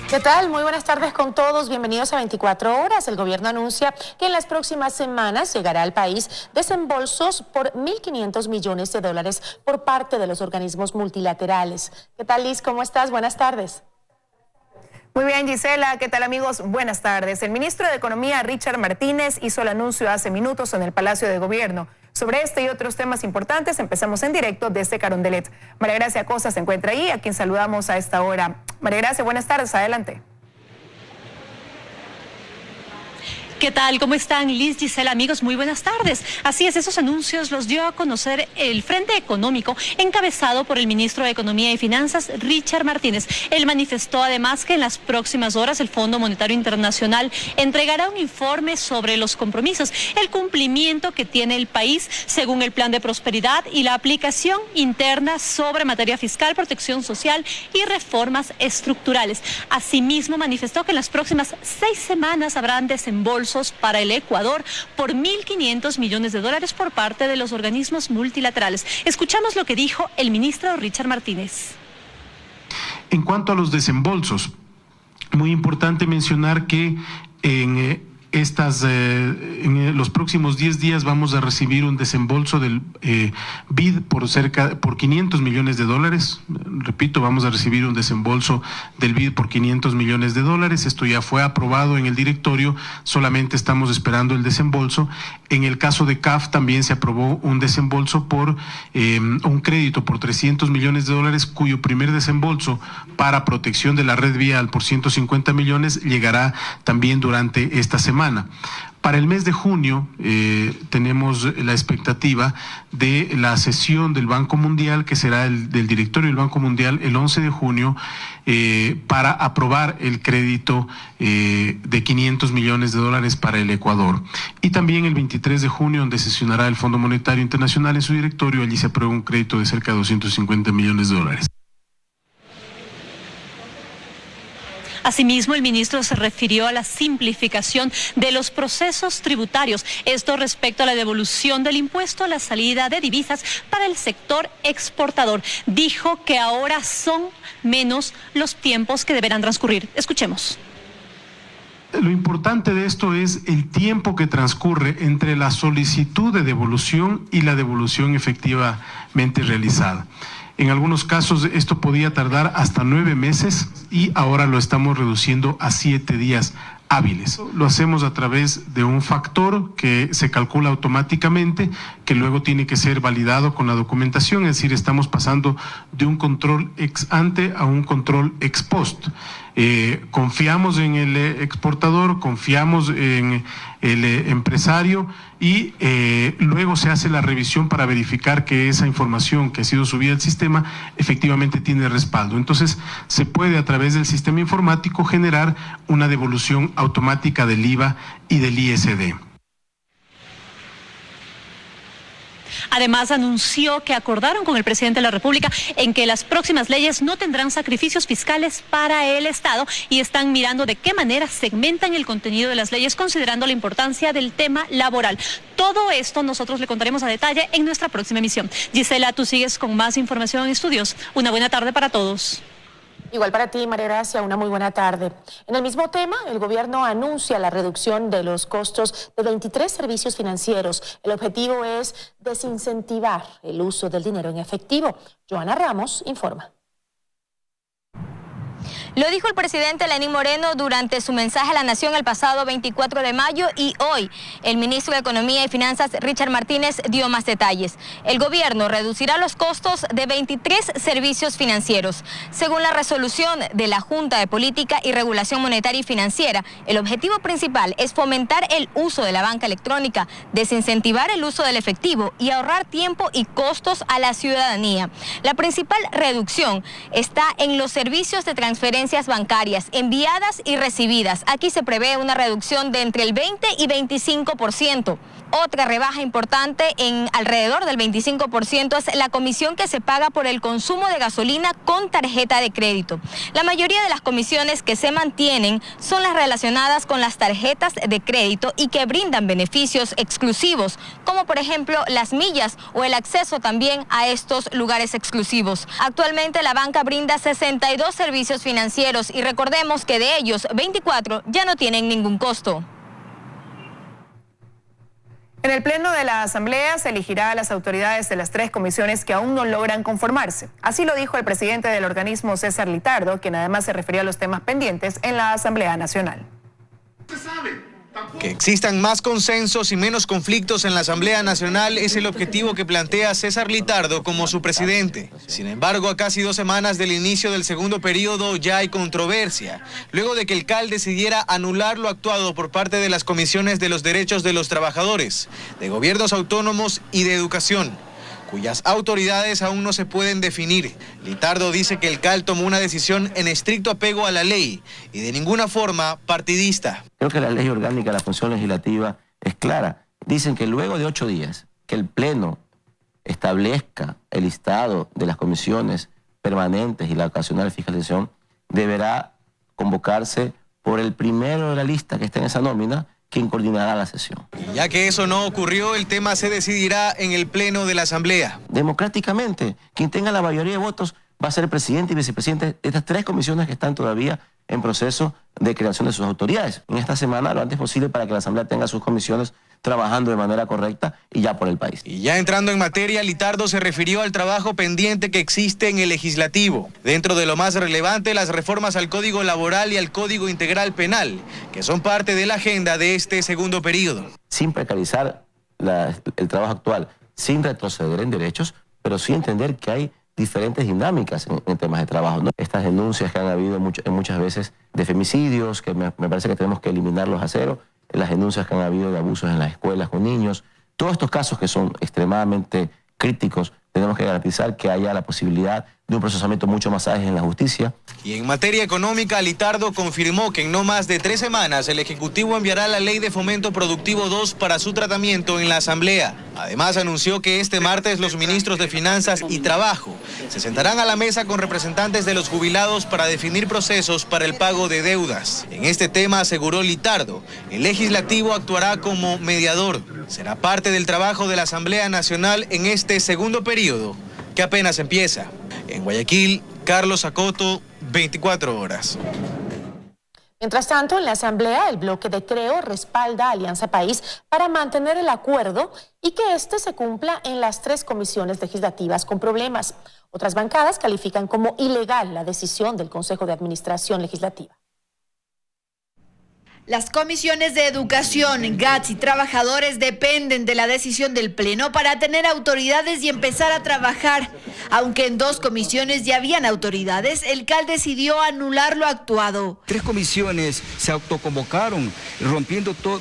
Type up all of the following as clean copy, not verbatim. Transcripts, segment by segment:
¿Qué tal? Muy buenas tardes con todos. Bienvenidos a 24 horas. El gobierno anuncia que en las próximas semanas llegará al país desembolsos por 1.500 millones de dólares por parte de los organismos multilaterales. ¿Qué tal, Liz? ¿Cómo estás? Buenas tardes. Muy bien, Gisela. ¿Qué tal, amigos? Buenas tardes. El ministro de Economía, Richard Martínez, hizo el anuncio hace minutos en el Palacio de Gobierno. Sobre este y otros temas importantes, empezamos en directo desde Carondelet. María Gracia Costa se encuentra ahí, a quien saludamos a esta hora. María Gracia, buenas tardes. Adelante. ¿Qué tal? ¿Cómo están? Liz, Gisela, amigos, muy buenas tardes. Así es, esos anuncios los dio a conocer el Frente Económico encabezado por el ministro de Economía y Finanzas, Richard Martínez. Él manifestó además que en las próximas horas el Fondo Monetario Internacional entregará un informe sobre los compromisos, el cumplimiento que tiene el país según el Plan de Prosperidad y la aplicación interna sobre materia fiscal, protección social y reformas estructurales. Asimismo, manifestó que en las próximas 6 semanas habrán desembolsos para el Ecuador por 1.500 millones de dólares por parte de los organismos multilaterales. Escuchamos lo que dijo el ministro Richard Martínez. En cuanto a los desembolsos, muy importante mencionar que en los próximos 10 días vamos a recibir un desembolso del BID por 500 millones de dólares. Repito, vamos a recibir un desembolso del BID por 500 millones de dólares. Esto ya fue aprobado en el directorio, solamente estamos esperando el desembolso. En el caso de CAF también se aprobó un desembolso por un crédito por 300 millones de dólares, cuyo primer desembolso para protección de la red vial por 150 millones llegará también durante esta semana. Para el mes de junio tenemos la expectativa de la sesión del Banco Mundial, que será del directorio del Banco Mundial el 11 de junio, para aprobar el crédito de 500 millones de dólares para el Ecuador. Y también el 23 de junio, donde sesionará el Fondo Monetario Internacional en su directorio, allí se aprueba un crédito de cerca de 250 millones de dólares. Asimismo, el ministro se refirió a la simplificación de los procesos tributarios, esto respecto a la devolución del impuesto a la salida de divisas para el sector exportador. Dijo que ahora son menos los tiempos que deberán transcurrir. Escuchemos. Lo importante de esto es el tiempo que transcurre entre la solicitud de devolución y la devolución efectivamente realizada. En algunos casos esto podía tardar hasta 9 meses y ahora lo estamos reduciendo a 7 días hábiles. Lo hacemos a través de un factor que se calcula automáticamente, que luego tiene que ser validado con la documentación, es decir, estamos pasando de un control ex ante a un control ex post. Confiamos en el exportador, confiamos en el empresario y luego se hace la revisión para verificar que esa información que ha sido subida al sistema efectivamente tiene respaldo. Entonces se puede a través del sistema informático generar una devolución automática del IVA y del ISD. Además, anunció que acordaron con el presidente de la República en que las próximas leyes no tendrán sacrificios fiscales para el Estado y están mirando de qué manera segmentan el contenido de las leyes considerando la importancia del tema laboral. Todo esto nosotros le contaremos a detalle en nuestra próxima emisión. Gisela, tú sigues con más información en estudios. Una buena tarde para todos. Igual para ti, María Gracia, una muy buena tarde. En el mismo tema, el gobierno anuncia la reducción de los costos de 23 servicios financieros. El objetivo es desincentivar el uso del dinero en efectivo. Joana Ramos informa. Lo dijo el presidente Lenín Moreno durante su mensaje a la Nación el pasado 24 de mayo y hoy el ministro de Economía y Finanzas, Richard Martínez, dio más detalles. El gobierno reducirá los costos de 23 servicios financieros. Según la resolución de la Junta de Política y Regulación Monetaria y Financiera, el objetivo principal es fomentar el uso de la banca electrónica, desincentivar el uso del efectivo y ahorrar tiempo y costos a la ciudadanía. La principal reducción está en los servicios de transferencias bancarias enviadas y recibidas. Aquí se prevé una reducción de entre el 20 y 25%. Otra rebaja importante en alrededor del 25% es la comisión que se paga por el consumo de gasolina con tarjeta de crédito. La mayoría de las comisiones que se mantienen son las relacionadas con las tarjetas de crédito y que brindan beneficios exclusivos, como por ejemplo las millas o el acceso también a estos lugares exclusivos. Actualmente la banca brinda 62 servicios financieros y recordemos que de ellos 24 ya no tienen ningún costo. En el pleno de la Asamblea se elegirá a las autoridades de las 3 comisiones que aún no logran conformarse. Así lo dijo el presidente del organismo, César Litardo, quien además se refirió a los temas pendientes en la Asamblea Nacional. Que existan más consensos y menos conflictos en la Asamblea Nacional es el objetivo que plantea César Litardo como su presidente. Sin embargo, a casi 2 semanas del inicio del segundo periodo ya hay controversia, luego de que el CAL decidiera anular lo actuado por parte de las comisiones de los derechos de los trabajadores, de gobiernos autónomos y de educación, cuyas autoridades aún no se pueden definir. Litardo dice que el CAL tomó una decisión en estricto apego a la ley y de ninguna forma partidista. Creo que la ley orgánica de la función legislativa es clara. Dicen que luego de 8 días que el Pleno establezca el listado de las comisiones permanentes y la ocasional fiscalización, deberá convocarse por el primero de la lista que esté en esa nómina, quien coordinará la sesión. Ya que eso no ocurrió, el tema se decidirá en el Pleno de la Asamblea. Democráticamente, quien tenga la mayoría de votos va a ser el presidente y vicepresidente de estas 3 comisiones que están todavía en proceso de creación de sus autoridades. En esta semana, lo antes posible, para que la Asamblea tenga sus comisiones trabajando de manera correcta y ya por el país. Y ya entrando en materia, Litardo se refirió al trabajo pendiente que existe en el legislativo. Dentro de lo más relevante, las reformas al Código Laboral y al Código Integral Penal, que son parte de la agenda de este segundo periodo. Sin precarizar el trabajo actual, sin retroceder en derechos, pero sí entender que hay diferentes dinámicas en temas de trabajo, ¿no? Estas denuncias que han habido muchas veces de femicidios, que me parece que tenemos que eliminarlos a cero, las denuncias que han habido de abusos en las escuelas con niños, todos estos casos que son extremadamente críticos, tenemos que garantizar que haya la posibilidad de un procesamiento mucho más ágil en la justicia. Y en materia económica, Litardo confirmó que en no más de 3 semanas el Ejecutivo enviará la Ley de Fomento Productivo 2 para su tratamiento en la Asamblea. Además, anunció que este martes los ministros de Finanzas y Trabajo se sentarán a la mesa con representantes de los jubilados para definir procesos para el pago de deudas. En este tema, aseguró Litardo, el Legislativo actuará como mediador. Será parte del trabajo de la Asamblea Nacional en este segundo periodo, que apenas empieza. En Guayaquil, Carlos Acoto, 24 horas. Mientras tanto, en la Asamblea, el bloque de Creo respalda a Alianza País para mantener el acuerdo y que este se cumpla en las 3 comisiones legislativas con problemas. Otras bancadas califican como ilegal la decisión del Consejo de Administración Legislativa. Las comisiones de Educación, GATS y Trabajadores dependen de la decisión del Pleno para tener autoridades y empezar a trabajar. Aunque en 2 comisiones ya habían autoridades, el CAL decidió anular lo actuado. 3 comisiones se autoconvocaron,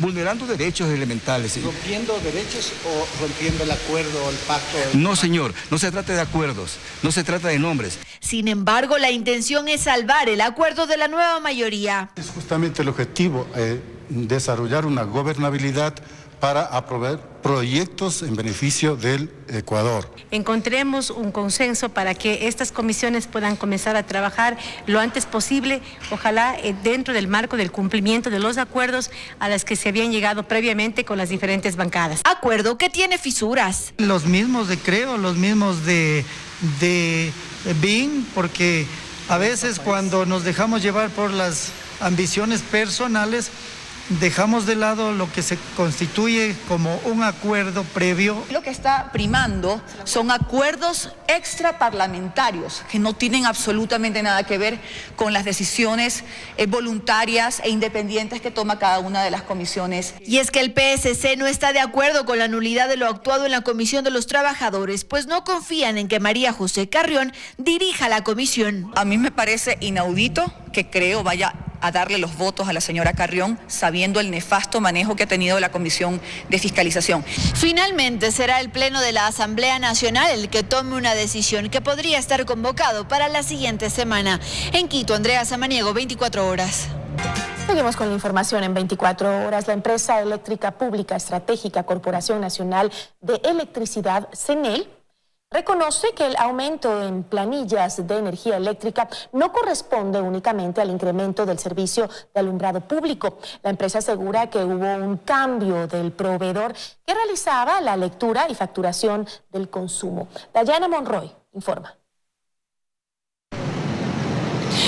vulnerando derechos elementales. ¿Rompiendo derechos o rompiendo el acuerdo o el pacto? No, señor, no se trata de acuerdos, no se trata de nombres. Sin embargo, la intención es salvar el acuerdo de la nueva mayoría. Es justamente el objetivo, desarrollar una gobernabilidad para aprobar proyectos en beneficio del Ecuador. Encontremos un consenso para que estas comisiones puedan comenzar a trabajar lo antes posible, ojalá dentro del marco del cumplimiento de los acuerdos a los que se habían llegado previamente con las diferentes bancadas. Acuerdo que tiene fisuras. Los mismos de Creo, los mismos de BIN, porque a veces cuando nos dejamos llevar por las ambiciones personales, dejamos de lado lo que se constituye como un acuerdo previo. Lo que está primando son acuerdos extraparlamentarios que no tienen absolutamente nada que ver con las decisiones voluntarias e independientes que toma cada una de las comisiones. Y es que el PSC no está de acuerdo con la nulidad de lo actuado en la Comisión de los Trabajadores, pues no confían en que María José Carrión dirija la comisión. A mí me parece inaudito que Creo vaya a darle los votos a la señora Carrión, sabiendo el nefasto manejo que ha tenido la Comisión de Fiscalización. Finalmente será el Pleno de la Asamblea Nacional el que tome una decisión que podría estar convocado para la siguiente semana. En Quito, Andrea Samaniego, 24 horas. Seguimos con la información en 24 horas. La empresa eléctrica pública estratégica Corporación Nacional de Electricidad, CENEL, reconoce que el aumento en planillas de energía eléctrica no corresponde únicamente al incremento del servicio de alumbrado público. La empresa asegura que hubo un cambio del proveedor que realizaba la lectura y facturación del consumo. Dayana Monroy informa.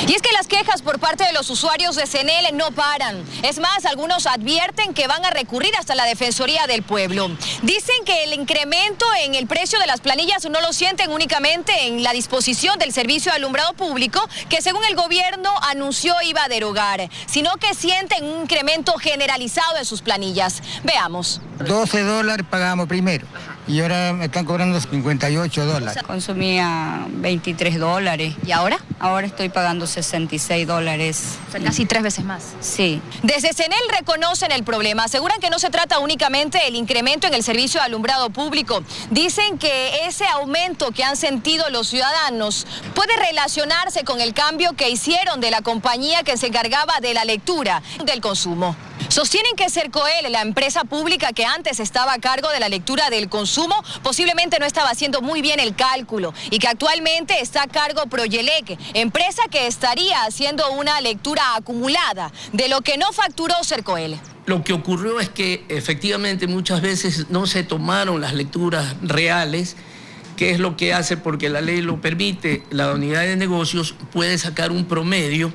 Y es que las quejas por parte de los usuarios de CENEL no paran. Es más, algunos advierten que van a recurrir hasta la Defensoría del Pueblo. Dicen que el incremento en el precio de las planillas no lo sienten únicamente en la disposición del servicio de alumbrado público, que según el gobierno anunció iba a derogar, sino que sienten un incremento generalizado en sus planillas. Veamos. $12 pagamos primero y ahora me están cobrando $58. Consumía $23. ¿Y ahora? Ahora estoy pagando $66. O sea, casi 3 veces más. Sí. Desde CENEL reconocen el problema. Aseguran que no se trata únicamente del incremento en el servicio de alumbrado público. Dicen que ese aumento que han sentido los ciudadanos puede relacionarse con el cambio que hicieron de la compañía que se encargaba de la lectura del consumo. Sostienen que Sercoel, la empresa pública que antes estaba a cargo de la lectura del consumo, posiblemente no estaba haciendo muy bien el cálculo y que actualmente está a cargo Proyelec, empresa que estaría haciendo una lectura acumulada de lo que no facturó Sercoel. Lo que ocurrió es que efectivamente muchas veces no se tomaron las lecturas reales, que es lo que hace, porque la ley lo permite, la unidad de negocios puede sacar un promedio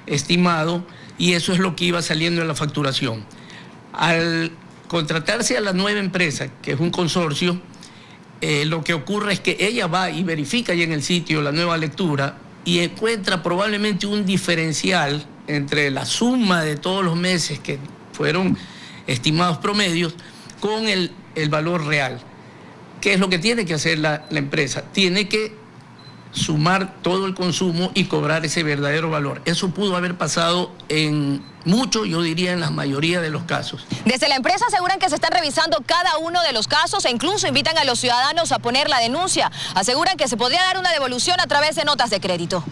estimado y eso es lo que iba saliendo en la facturación. Al contratarse a la nueva empresa, que es un consorcio, lo que ocurre es que ella va y verifica ahí en el sitio la nueva lectura y encuentra probablemente un diferencial entre la suma de todos los meses que fueron estimados promedios con el valor real. ¿Qué es lo que tiene que hacer la empresa? Tiene que sumar todo el consumo y cobrar ese verdadero valor. Eso pudo haber pasado en mucho, yo diría en la mayoría de los casos. Desde la empresa aseguran que se están revisando cada uno de los casos e incluso invitan a los ciudadanos a poner la denuncia. Aseguran que se podría dar una devolución a través de notas de crédito.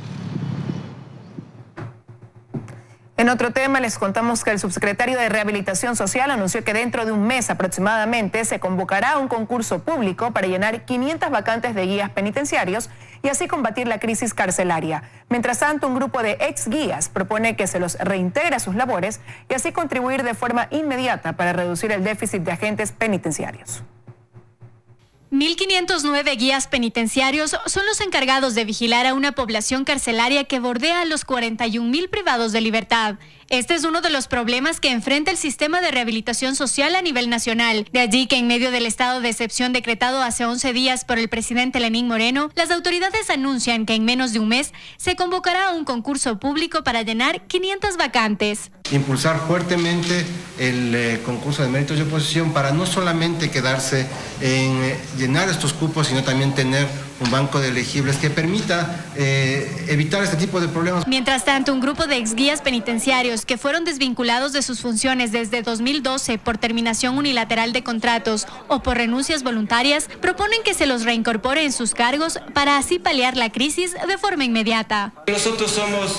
En otro tema, les contamos que el subsecretario de Rehabilitación Social anunció que dentro de un mes aproximadamente se convocará un concurso público para llenar 500 vacantes de guías penitenciarios y así combatir la crisis carcelaria. Mientras tanto, un grupo de ex guías propone que se los reintegre a sus labores y así contribuir de forma inmediata para reducir el déficit de agentes penitenciarios. 1.509 guías penitenciarios son los encargados de vigilar a una población carcelaria que bordea a los 41.000 privados de libertad. Este es uno de los problemas que enfrenta el sistema de rehabilitación social a nivel nacional. De allí que en medio del estado de excepción decretado hace 11 días por el presidente Lenín Moreno, las autoridades anuncian que en menos de un mes se convocará a un concurso público para llenar 500 vacantes. Impulsar fuertemente el concurso de méritos y oposición para no solamente quedarse en llenar estos cupos, sino también tener un banco de elegibles que permita evitar este tipo de problemas. Mientras tanto, un grupo de exguías penitenciarios que fueron desvinculados de sus funciones desde 2012 por terminación unilateral de contratos o por renuncias voluntarias, proponen que se los reincorpore en sus cargos para así paliar la crisis de forma inmediata. Nosotros somos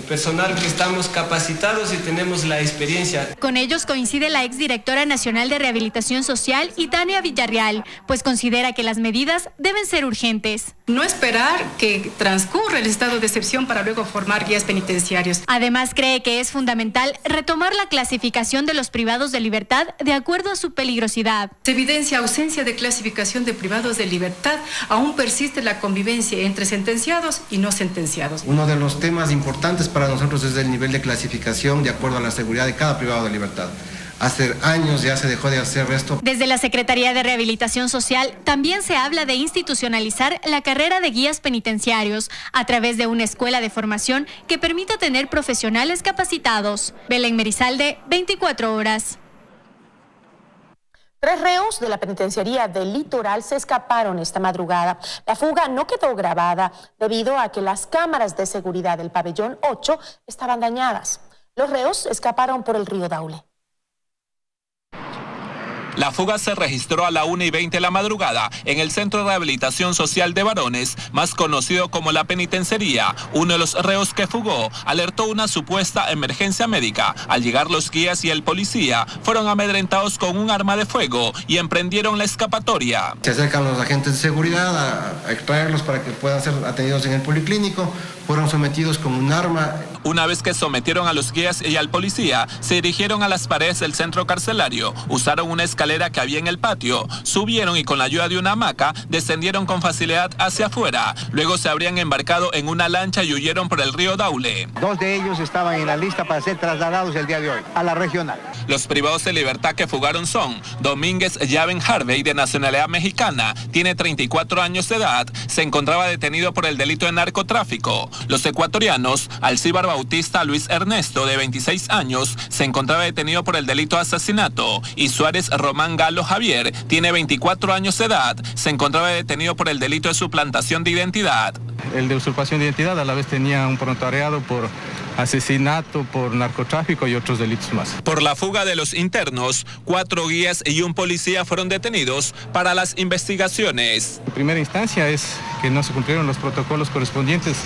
personal que estamos capacitados y tenemos la experiencia. Con ellos coincide la exdirectora nacional de Rehabilitación Social, Tania Villarreal, pues considera que las medidas deben ser urgentes. No esperar que transcurra el estado de excepción para luego formar guías penitenciarios. Además, cree que es fundamental retomar la clasificación de los privados de libertad de acuerdo a su peligrosidad. Se evidencia ausencia de clasificación de privados de libertad. Aún persiste la convivencia entre sentenciados y no sentenciados. Uno de los temas importantes para nosotros es el nivel de clasificación de acuerdo a la seguridad de cada privado de libertad. Hace años ya se dejó de hacer esto. Desde la Secretaría de Rehabilitación Social también se habla de institucionalizar la carrera de guías penitenciarios a través de una escuela de formación que permita tener profesionales capacitados. Belén Merizalde, 24 horas. 3 reos de la penitenciaría del Litoral se escaparon esta madrugada. La fuga no quedó grabada debido a que las cámaras de seguridad del pabellón 8 estaban dañadas. Los reos escaparon por el río Daule. La fuga se registró a la 1:20 de la madrugada en el Centro de Rehabilitación Social de Varones, más conocido como La Penitenciaría. Uno de los reos que fugó alertó una supuesta emergencia médica. Al llegar los guías y el policía, fueron amedrentados con un arma de fuego y emprendieron la escapatoria. Se acercan los agentes de seguridad a extraerlos para que puedan ser atendidos en el policlínico. Fueron sometidos con un arma. Una vez que sometieron a los guías y al policía, se dirigieron a las paredes del centro carcelario, usaron una escalera que había en el patio, subieron y con la ayuda de una hamaca descendieron con facilidad hacia afuera. Luego se habrían embarcado en una lancha y huyeron por el río Daule. 2 de ellos estaban en la lista para ser trasladados el día de hoy a la regional. Los privados de libertad que fugaron son Domínguez Yaven Harvey, de nacionalidad mexicana, tiene 34 años de edad, se encontraba detenido por el delito de narcotráfico. Los ecuatorianos, Alcíbar Bautista Luis Ernesto, de 26 años, se encontraba detenido por el delito de asesinato, y Suárez Román Galo Javier, tiene 24 años de edad, se encontraba detenido por el delito de suplantación de identidad. El de usurpación de identidad a la vez tenía un prontuariado por asesinato, por narcotráfico y otros delitos más. Por la fuga de los internos, 4 guías y un policía fueron detenidos para las investigaciones. En primera instancia es que no se cumplieron los protocolos correspondientes.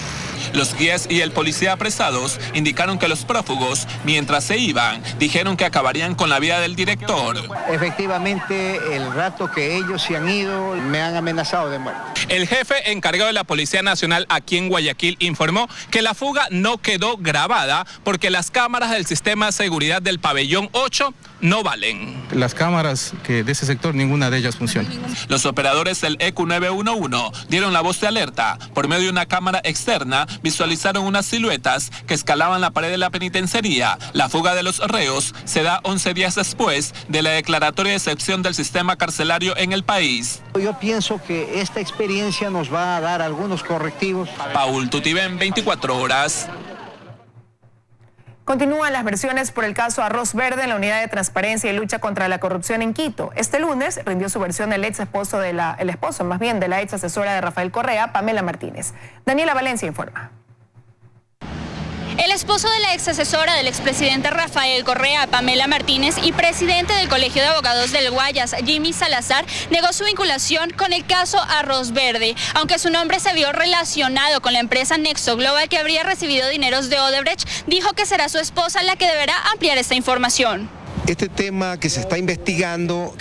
Los guías y el policía apresados indicaron que los prófugos, mientras se iban, dijeron que acabarían con la vida del director. Efectivamente, el rato que ellos se han ido, me han amenazado de muerte. El jefe encargado de la Policía Nacional aquí en Guayaquil informó que la fuga no quedó grabada porque las cámaras del sistema de seguridad del pabellón 8 no valen. Las cámaras de ese sector, ninguna de ellas funciona. Los operadores del EQ 911 dieron la voz de alerta. Por medio de una cámara externa, visualizaron unas siluetas que escalaban la pared de la penitenciaría. La fuga de los reos se da 11 días después de la declaratoria de excepción del sistema carcelario en el país. Yo pienso que esta experiencia nos va a dar algunos correctivos. Paul Tutibén, 24 horas. Continúan las versiones por el caso Arroz Verde en la Unidad de Transparencia y Lucha contra la Corrupción en Quito. Este lunes rindió su versión el esposo de la ex asesora de Rafael Correa, Pamela Martínez. Daniela Valencia informa. El esposo de la ex asesora del expresidente Rafael Correa, Pamela Martínez, y presidente del Colegio de Abogados del Guayas, Jimmy Salazar, negó su vinculación con el caso Arroz Verde, aunque su nombre se vio relacionado con la empresa Nexo Global que habría recibido dineros de Odebrecht. Dijo que será su esposa la que deberá ampliar esta información. Este tema que se está investigando,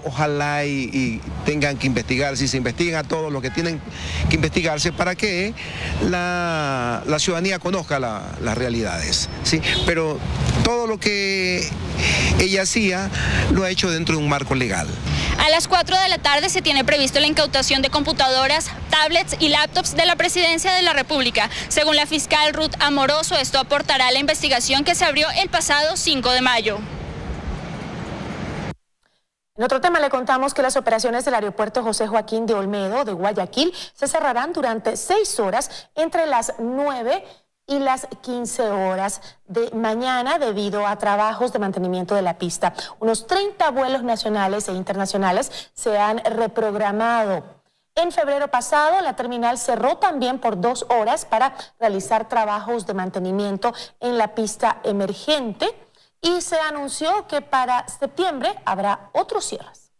ojalá y tengan que investigar, si se investiguen a todos los que tienen que investigarse para que la ciudadanía conozca las realidades, ¿sí? Pero todo lo que ella hacía lo ha hecho dentro de un marco legal. A las 4 de la tarde se tiene previsto la incautación de computadoras, tablets y laptops de la Presidencia de la República. Según la fiscal Ruth Amoroso, esto aportará a la investigación que se abrió el pasado 5 de mayo. En otro tema le contamos que las operaciones del aeropuerto José Joaquín de Olmedo de Guayaquil se cerrarán durante 6 horas entre las 9 y las 15 horas de mañana debido a trabajos de mantenimiento de la pista. Unos 30 vuelos nacionales e internacionales se han reprogramado. En febrero pasado, la terminal cerró también por 2 horas para realizar trabajos de mantenimiento en la pista emergente y se anunció que para septiembre habrá otros cierres.